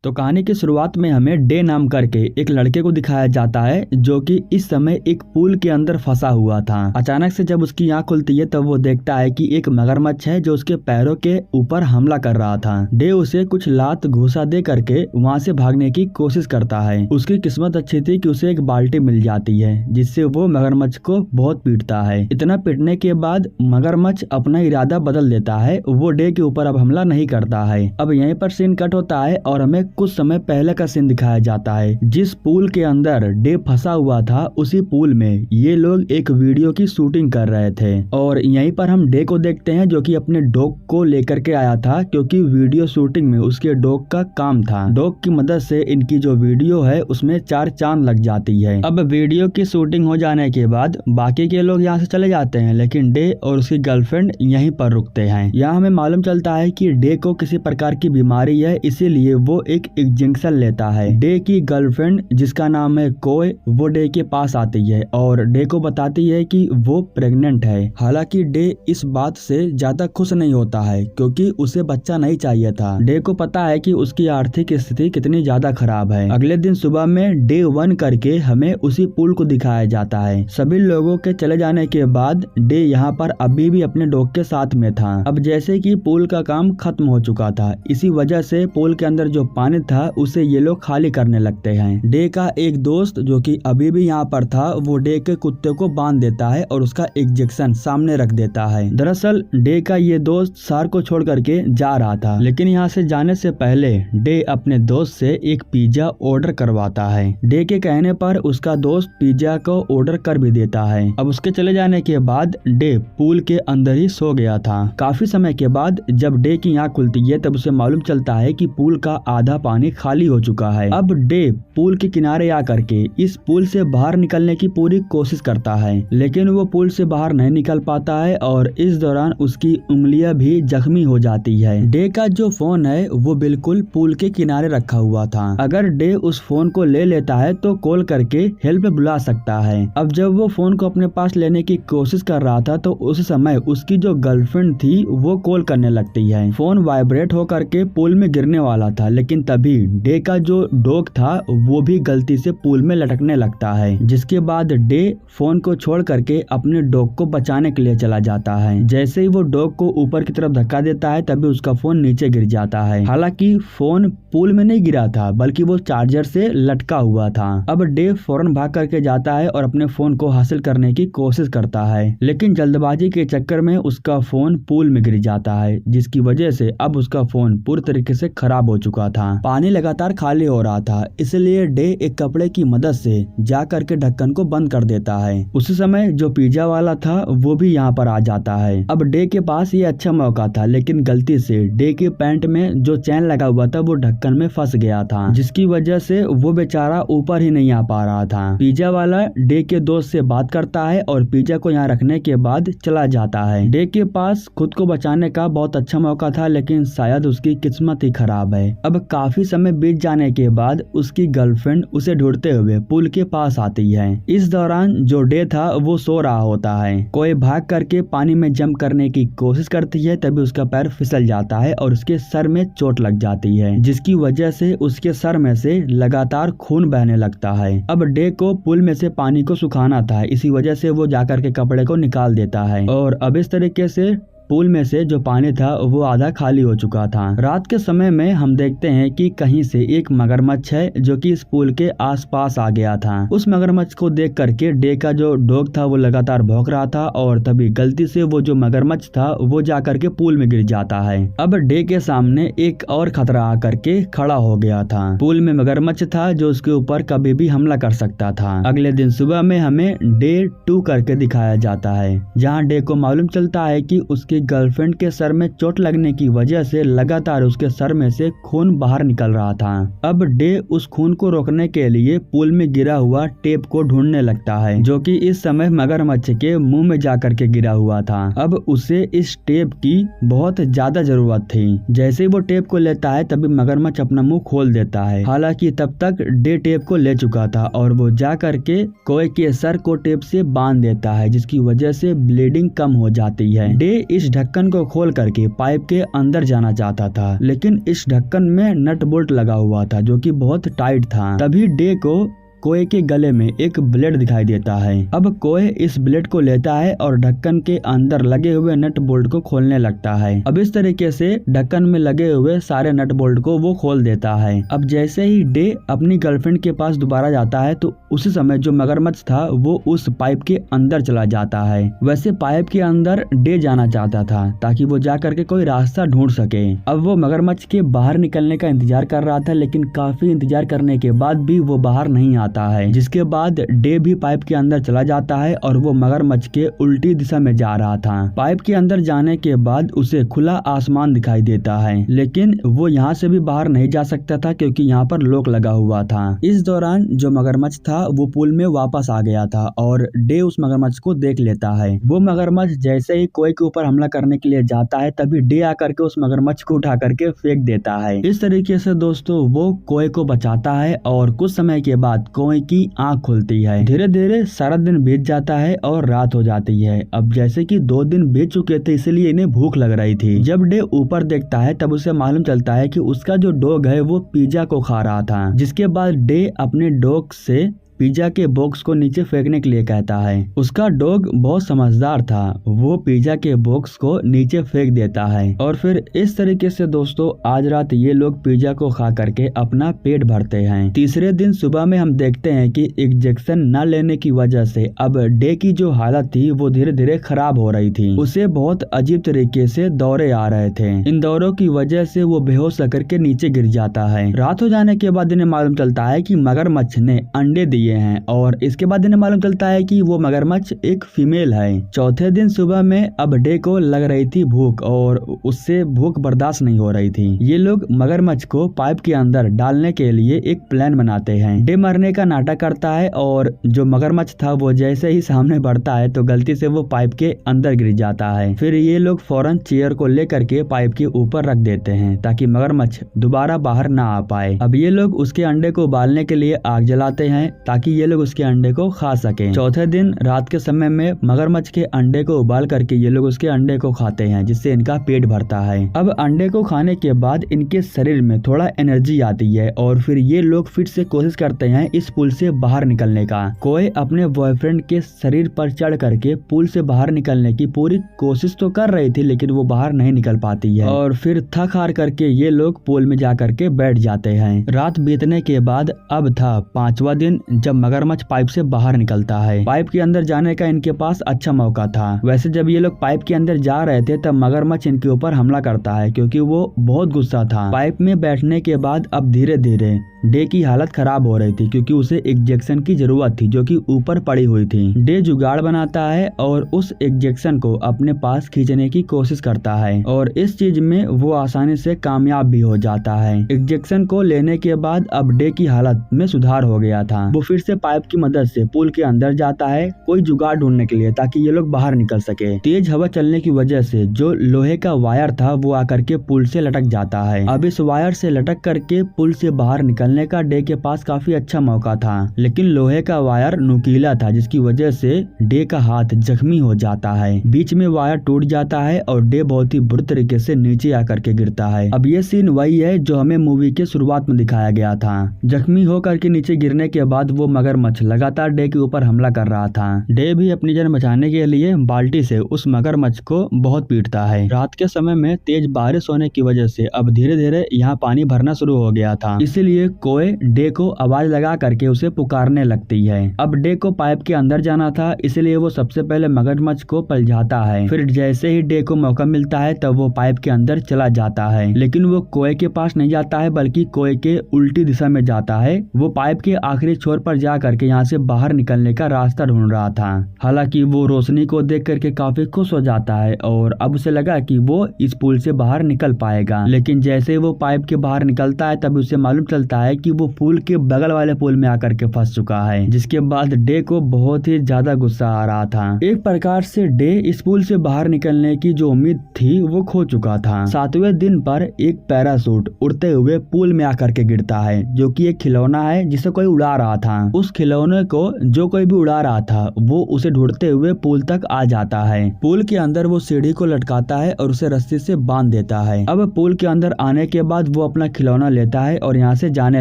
तो कहानी की शुरुआत में हमें डे नाम करके एक लड़के को दिखाया जाता है जो कि इस समय एक पूल के अंदर फंसा हुआ था। अचानक से जब उसकी आंख खुलती है तब वो देखता है कि एक मगरमच्छ है जो उसके पैरों के ऊपर हमला कर रहा था। डे उसे कुछ लात घूसा दे करके वहाँ से भागने की कोशिश करता है। उसकी किस्मत अच्छी थी कि उसे एक बाल्टी मिल जाती है जिससे वो मगरमच्छ को बहुत पीटता है। इतना पीटने के बाद मगरमच्छ अपना इरादा बदल देता है, वो डे के ऊपर अब हमला नहीं करता है। अब यहीं पर सीन कट होता है और हमें कुछ समय पहले का सीन दिखाया जाता है। जिस पूल के अंदर डे फंसा हुआ था उसी पूल में ये लोग एक वीडियो की शूटिंग कर रहे थे और यहीं पर हम डे को देखते हैं जो कि अपने डॉग को लेकर के आया था क्योंकि वीडियो शूटिंग में उसके डॉग का काम था। डॉग की मदद से इनकी जो वीडियो है उसमें 4 चांद लग जाती है। अब वीडियो की शूटिंग हो जाने के बाद बाकी के लोग यहाँ से चले जाते हैं लेकिन डे और उसकी गर्लफ्रेंड यहीं पर रुकते हैं। यहाँ हमें मालूम चलता है कि डे को किसी प्रकार की बीमारी है, इसीलिए वो एक इंजेक्शन लेता है। डे की गर्लफ्रेंड जिसका नाम है कोय वो डे के पास आती है और डे को बताती है कि वो प्रेग्नेंट है। हालांकि डे इस बात से ज्यादा खुश नहीं होता है क्योंकि उसे बच्चा नहीं चाहिए था। डे को पता है कि उसकी आर्थिक स्थिति कितनी ज्यादा खराब है। अगले दिन सुबह में डे 1 करके हमें उसी पुल को दिखाया जाता है। सभी लोगों के चले जाने के बाद डे यहाँ पर अभी भी अपने डॉग के साथ में था। अब जैसे कि पुल का काम खत्म हो चुका था, इसी वजह से पुल के अंदर जो पानी था उसे ये लोग खाली करने लगते हैं। डे का एक दोस्त जो कि अभी भी यहाँ पर था वो डे के कुत्ते को बांध देता है और उसका इंजेक्शन सामने रख देता है। दरअसल डे का ये दोस्त सार को छोड़ करके जा रहा था लेकिन यहाँ से जाने से पहले डे अपने दोस्त से एक पिज्जा ऑर्डर करवाता है। डे के कहने पर उसका दोस्त पिज्जा को ऑर्डर कर भी देता है। अब उसके चले जाने के बाद डे पूल के अंदर ही सो गया था। काफी समय के बाद जब डे की आंख खुलती है तब उसे मालूम चलता है कि पूल का आधा पानी खाली हो चुका है। अब डे पूल के किनारे आकर के इस पूल से बाहर निकलने की पूरी कोशिश करता है लेकिन वो पूल से बाहर नहीं निकल पाता है और इस दौरान उसकी उंगलियां भी जख्मी हो जाती है। डे का जो फोन है वो बिल्कुल पूल के किनारे रखा हुआ था। अगर डे उस फोन को ले लेता है तो कॉल करके हेल्प बुला सकता है। अब जब वो फोन को अपने पास लेने की कोशिश कर रहा था तो उस समय उसकी जो गर्लफ्रेंड थी वो कॉल करने लगती है। फोन वाइब्रेट होकर के पूल में गिरने वाला था लेकिन तभी डे का जो डॉग था वो भी गलती से पूल में लटकने लगता है, जिसके बाद डे फोन को छोड़ करके अपने डॉग को बचाने के लिए चला जाता है। जैसे ही वो डॉग को ऊपर की तरफ धक्का देता है तभी उसका फोन नीचे गिर जाता है। हालांकि फोन पूल में नहीं गिरा था बल्कि वो चार्जर से लटका हुआ था। अब डे फौरन भाग करके जाता है और अपने फोन को हासिल करने की कोशिश करता है लेकिन जल्दबाजी के चक्कर में उसका फोन पूल में गिर जाता है जिसकी वजह से अब उसका फोन पूरी तरीके से खराब हो चुका था। पानी लगातार खाली हो रहा था इसलिए डे एक कपड़े की मदद से जा करके ढक्कन को बंद कर देता है। उसी समय जो पिज्जा वाला था वो भी यहाँ पर आ जाता है। अब डे के पास ये अच्छा मौका था लेकिन गलती से डे के पैंट में जो चैन लगा हुआ था वो ढक्कन में फंस गया था जिसकी वजह से वो बेचारा ऊपर ही नहीं आ पा रहा था। पिज्जा वाला डे के दोस्त से बात करता है और पिज्जा को यहाँ रखने के बाद चला जाता है। डे के पास खुद को बचाने का बहुत अच्छा मौका था लेकिन शायद उसकी किस्मत ही खराब है। अब काफी समय बीत जाने के बाद उसकी गर्लफ्रेंड उसे ढूंढते हुए पुल के पास आती है। इस दौरान जो डे था वो सो रहा होता है। कोई भाग करके पानी में जंप करने की कोशिश करती है तभी उसका पैर फिसल जाता है और उसके सर में चोट लग जाती है जिसकी वजह से उसके सर में से लगातार खून बहने लगता है। अब डे को पुल में से पानी को सुखाना था, इसी वजह से वो जाकर के कपड़े को निकाल देता है और अब इस तरीके से पूल में से जो पानी था वो आधा खाली हो चुका था। रात के समय में हम देखते हैं कि कहीं से एक मगरमच्छ है जो कि इस पुल के आसपास आ गया था। उस मगरमच्छ को देख करके डे का जो डॉग था वो लगातार भौंक रहा था और तभी गलती से वो जो मगरमच्छ था वो जा करके पूल में गिर जाता है। अब डे के सामने एक और खतरा आकर के खड़ा हो गया था। पूल में मगरमच्छ था जो उसके ऊपर कभी भी हमला कर सकता था। अगले दिन सुबह में हमें डे 2 करके दिखाया जाता है जहाँ डे को मालूम चलता है कि उसके गर्लफ्रेंड के सर में चोट लगने की वजह से लगातार उसके सर में से खून बाहर निकल रहा था। अब डे उस खून को रोकने के लिए पूल में गिरा हुआ टेप को ढूंढने लगता है जो कि इस समय मगरमच्छ के मुंह में जाकर के गिरा हुआ था। अब उसे इस टेप की बहुत ज्यादा जरूरत थी। जैसे ही वो टेप को लेता है तभी मगरमच्छ अपना मुंह खोल देता है। हालांकि तब तक डे टेप को ले चुका था और वो जा करके कोय के सर को टेप से बांध देता है जिसकी वजह से ब्लीडिंग कम हो जाती है। डे इस इस ढक्कन को खोल करके पाइप के अंदर जाना चाहता था, लेकिन इस ढक्कन में नट बोल्ट लगा हुआ था जो कि बहुत टाइट था। तभी डे को कोए के गले में एक ब्लेड दिखाई देता है। अब कोए इस ब्लेड को लेता है और ढक्कन के अंदर लगे हुए नट बोल्ट को खोलने लगता है। अब इस तरीके से ढक्कन में लगे हुए सारे नट बोल्ट को वो खोल देता है। अब जैसे ही डे अपनी गर्लफ्रेंड के पास दोबारा जाता है तो उसी समय जो मगरमच्छ था वो उस पाइप के अंदर चला जाता है। वैसे पाइप के अंदर डे जाना चाहता था ताकि वो जा करके कोई रास्ता ढूंढ सके। अब वो मगरमच्छ के बाहर निकलने का इंतजार कर रहा था, लेकिन काफी इंतजार करने के बाद भी वो बाहर नहीं आता है। जिसके बाद डे भी पाइप के अंदर चला जाता है और वो मगरमच्छ के उल्टी दिशा में जा रहा था। पाइप के अंदर जाने के बाद उसे खुला आसमान दिखाई देता है, लेकिन वो यहाँ से भी बाहर नहीं जा सकता था क्योंकि यहाँ पर लॉक लगा हुआ था। इस दौरान जो मगरमच्छ था वो पूल में वापस आ गया था और डे उस मगरमच्छ को देख लेता है। वो मगरमच्छ जैसे ही कोए के ऊपर हमला करने के लिए जाता है तभी डे आकर के उस मगरमच्छ को उठा करके फेंक देता है। इस तरीके से दोस्तों वो कोए को बचाता है और कुछ समय के बाद कोए की आंख खुलती है। धीरे धीरे सारा दिन बीत जाता है और रात हो जाती है। अब जैसे कि 2 दिन बीत चुके थे इसलिए इन्हें भूख लग रही थी। जब डे ऊपर देखता है तब उसे मालूम चलता है कि उसका जो डॉग है वो पिज्जा को खा रहा था। जिसके बाद डे अपने डॉग से पिज्जा के बॉक्स को नीचे फेंकने के लिए कहता है। उसका डॉग बहुत समझदार था, वो पिज्जा के बॉक्स को नीचे फेंक देता है और फिर इस तरीके से दोस्तों आज रात ये लोग पिज्जा को खा करके अपना पेट भरते हैं। तीसरे दिन सुबह में हम देखते हैं कि इंजेक्शन न लेने की वजह से अब डे की जो हालत थी वो धीरे धीरे खराब हो रही थी। उसे बहुत अजीब तरीके से दौरे आ रहे थे। इन दौरों की वजह से वो बेहोश होकर के नीचे गिर जाता है। रात हो जाने के बाद इन्हें मालूम चलता है कि मगरमच्छ ने अंडे दिए हैं और इसके बाद इन्हें मालूम चलता है कि वो मगरमच्छ एक फीमेल है। चौथे दिन सुबह में अब डे को लग रही थी भूख और उससे भूख बर्दाश्त नहीं हो रही थी। ये लोग मगरमच्छ को पाइप के अंदर डालने के लिए एक प्लान बनाते हैं। डे मरने का नाटक करता है और जो मगरमच्छ था वो जैसे ही सामने बढ़ता है तो गलती से वो पाइप के अंदर गिर जाता है। फिर ये लोग फौरन चेयर को लेकर के पाइप के ऊपर रख देते हैं ताकि मगरमच्छ दोबारा बाहर ना आ पाए। अब ये लोग उसके अंडे को उबालने के लिए आग जलाते हैं ताकि ये लोग उसके अंडे को खा सकें। चौथे दिन रात के समय में मगरमच्छ के अंडे को उबाल करके ये लोग उसके अंडे को खाते हैं जिससे इनका पेट भरता है। अब अंडे को खाने के बाद इनके शरीर में थोड़ा एनर्जी आती है और फिर ये लोग फिर से कोशिश करते हैं इस पुल से बाहर निकलने का। कोई अपने बॉयफ्रेंड के शरीर पर चढ़ करके पुल से बाहर निकलने की पूरी कोशिश तो कर रही थी लेकिन वो बाहर नहीं निकल पाती है और फिर थक हार करके ये लोग पुल में जा करके बैठ जाते हैं। रात बीतने के बाद अब था 5वां दिन जब मगरमच्छ पाइप से बाहर निकलता है। पाइप के अंदर जाने का इनके पास अच्छा मौका था। वैसे जब ये लोग पाइप के अंदर जा रहे थे तब मगरमच्छ इनके ऊपर हमला करता है क्योंकि वो बहुत गुस्सा था। पाइप में बैठने के बाद अब धीरे धीरे डे की हालत खराब हो रही थी क्योंकि उसे इंजेक्शन की जरूरत थी जो कि ऊपर पड़ी हुई थी। डे जुगाड़ बनाता है और उस इंजेक्शन को अपने पास खींचने की कोशिश करता है और इस चीज में वो आसानी से कामयाब भी हो जाता है। इंजेक्शन को लेने के बाद अब डे की हालत में सुधार हो गया था। वो फिर से पाइप की मदद से पुल के अंदर जाता है कोई जुगाड़ ढूंढने के लिए ताकि ये लोग बाहर निकल सके। तेज हवा चलने की वजह से जो लोहे का वायर था वो आकर के पुल से लटक जाता है। अब इस वायर से लटक करके पुल से बाहर निकलने का डे के पास काफी अच्छा मौका था, लेकिन लोहे का वायर नुकीला था जिसकी वजह से डे का हाथ जख्मी हो जाता है। बीच में वायर टूट जाता है और डे बहुत ही बुरी तरीके से नीचे आकर के गिरता है। अब ये सीन वही है जो हमें मूवी के शुरुआत में दिखाया गया था। जख्मी होकर के नीचे गिरने के बाद वो मगरमच्छ लगातार डे के ऊपर हमला कर रहा था। डे भी अपनी जान बचाने के लिए बाल्टी से उस मगरमच्छ को बहुत पीटता है। रात के समय में तेज बारिश होने की वजह से अब धीरे धीरे यहाँ पानी भरना शुरू हो गया था, इसलिए कोए डे को आवाज लगा करके उसे पुकारने लगती है। अब डे को पाइप के अंदर जाना था इसलिए वो सबसे पहले मगरमच्छ को पलझाता है। फिर जैसे ही डे को मौका मिलता है तब वो पाइप के अंदर चला जाता है, लेकिन वो कोए के पास नहीं जाता है बल्कि कोए के उल्टी दिशा में जाता है। वो पाइप के आखिरी छोर पर जा करके यहाँ से बाहर निकलने का रास्ता ढूंढ रहा था। हालांकि वो रोशनी को देख करके काफी खुश हो जाता है और अब उसे लगा कि वो इस पुल से बाहर निकल पाएगा, लेकिन जैसे वो पाइप के बाहर निकलता है तब उसे मालूम चलता है है कि वो पुल के बगल वाले पुल में आकर के फंस चुका है, जिसके बाद डे को बहुत ही ज्यादा गुस्सा आ रहा था। एक प्रकार से डे इस पुल से बाहर निकलने की जो उम्मीद थी वो खो चुका था। 7वें दिन पर एक पैराशूट उड़ते हुए पुल में आकर के गिरता है, जो कि एक खिलौना है जिसे कोई उड़ा रहा था। उस खिलौने को जो कोई भी उड़ा रहा था वो उसे ढूंढते हुए पुल तक आ जाता है। पुल के अंदर वो सीढ़ी को लटकाता है और उसे रस्सी से बांध देता है। अब पुल के अंदर आने के बाद वो अपना खिलौना लेता है और यहाँ से जाने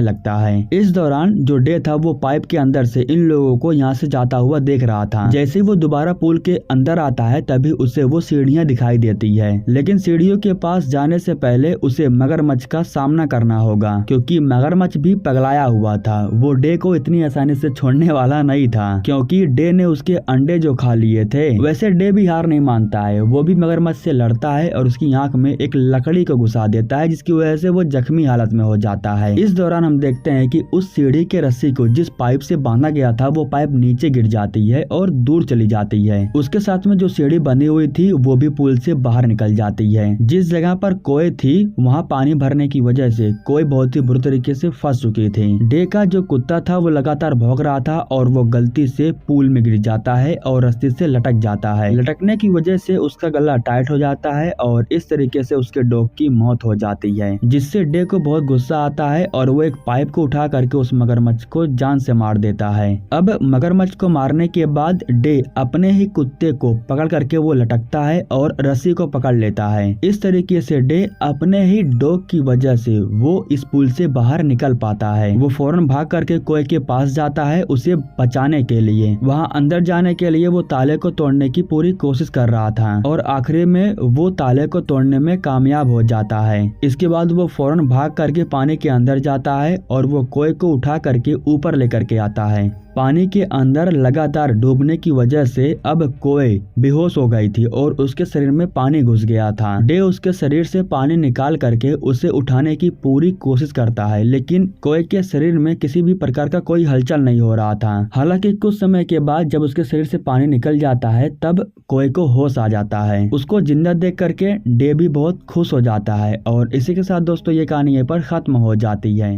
लगता है। इस दौरान जो डे था वो पाइप के अंदर से इन लोगों को यहाँ से जाता हुआ देख रहा था। जैसे वो दोबारा पुल के अंदर आता है तभी उसे वो सीढ़ियाँ दिखाई देती है, लेकिन सीढ़ियों के पास जाने से पहले उसे मगरमच्छ का सामना करना होगा, क्योंकि मगरमच्छ भी पगलाया हुआ था। वो डे को इतनी आसानी से छोड़ने वाला नहीं था, क्योंकि डे ने उसके अंडे जो खा लिए थे। वैसे डे भी हार नहीं मानता है, वो भी मगरमच्छ से लड़ता है और उसकी आंख में एक लकड़ी को घुसा देता है, जिसकी वजह से वो जख्मी हालत में हो जाता है। इस दौरान हम देखते हैं कि उस सीढ़ी के रस्सी को जिस पाइप से बांधा गया था वो पाइप नीचे गिर जाती है और दूर चली जाती है। उसके साथ में जो सीढ़ी बनी हुई थी वो भी पुल से बाहर निकल जाती है। जिस जगह पर कोए थी वहाँ पानी भरने की वजह से कोए बहुत ही बुरी तरीके से फंस चुकी थी। डे का जो कुत्ता था वो लगातार भौंक रहा था और वो गलती से पुल में गिर जाता है और रस्सी से लटक जाता है। लटकने की वजह से उसका गला टाइट हो जाता है और इस तरीके से उसके डॉग की मौत हो जाती है, जिससे डे को बहुत गुस्सा आता है और वो एक पाइप को उठा करके उस मगरमच्छ को जान से मार देता है। अब मगरमच्छ को मारने के बाद डे अपने ही कुत्ते को पकड़ करके वो लटकता है और रस्सी को पकड़ लेता है। इस तरीके से डे अपने ही डॉग की वजह से वो इस पुल से बाहर निकल पाता है। वो फौरन भाग करके कोए के पास जाता है उसे बचाने के लिए। वहाँ अंदर जाने के लिए वो ताले को तोड़ने की पूरी कोशिश कर रहा था और आखिरी में वो ताले को तोड़ने में कामयाब हो जाता है। इसके बाद वो फौरन भाग करके पानी के अंदर जाता है और वो कोए को उठा करके ऊपर लेकर के आता है। पानी के अंदर लगातार डूबने की वजह से अब कोए बेहोश हो गई थी और उसके शरीर में पानी घुस गया था। डे उसके शरीर से पानी निकाल करके उसे उठाने की पूरी कोशिश करता है, लेकिन कोए के शरीर में किसी भी प्रकार का कोई हलचल नहीं हो रहा था। हालांकि कुछ समय के बाद जब उसके शरीर से पानी निकल जाता है तब कोए को होश आ जाता है। उसको जिंदा देख करके डे भी बहुत खुश हो जाता है और इसी के साथ दोस्तों ये कहानी यहीं पर खत्म हो जाती है।